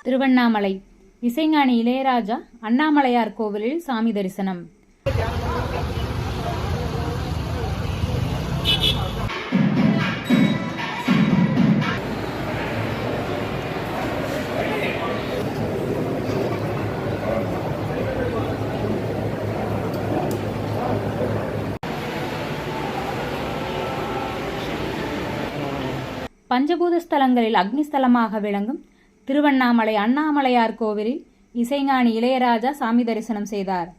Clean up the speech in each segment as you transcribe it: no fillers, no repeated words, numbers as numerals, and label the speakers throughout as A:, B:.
A: திருவண்ணாமலை இசைஞானி இளையராஜா அண்ணாமலையார் கோவிலில் சாமி தரிசனம். பஞ்சபூத ஸ்தலங்களில் அக்னிஸ்தலமாக விளங்கும் திருவண்ணாமலை அண்ணாமலையார் கோவிலில் இசைஞானி இளையராஜா சாமி தரிசனம் செய்தார்.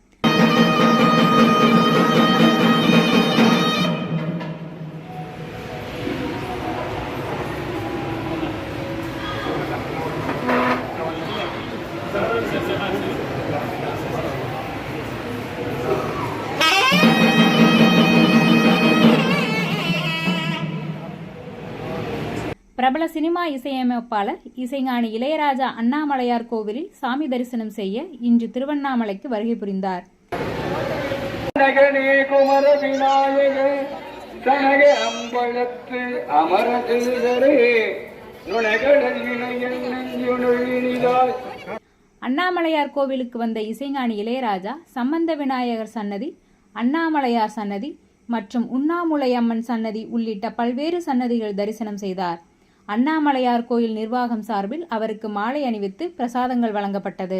A: பிரபல சினிமா இசையமைப்பாளர் இசைஞானி இளையராஜா அண்ணாமலையார் கோவிலில் சாமி தரிசனம் செய்ய இன்று திருவண்ணாமலைக்கு வருகை புரிந்தார். அண்ணாமலையார் கோவிலுக்கு வந்த இசைஞானி இளையராஜா சம்பந்த விநாயகர் சன்னதி, அண்ணாமலையார் சன்னதி மற்றும் உண்ணாமுலையம்மன் சன்னதி உள்ளிட்ட பல்வேறு சன்னதிகள் தரிசனம் செய்தார். அண்ணாமலையார் கோயில் நிர்வாகம் சார்பில் அவருக்கு மாலை அணிவித்து பிரசாதங்கள் வழங்கப்பட்டது.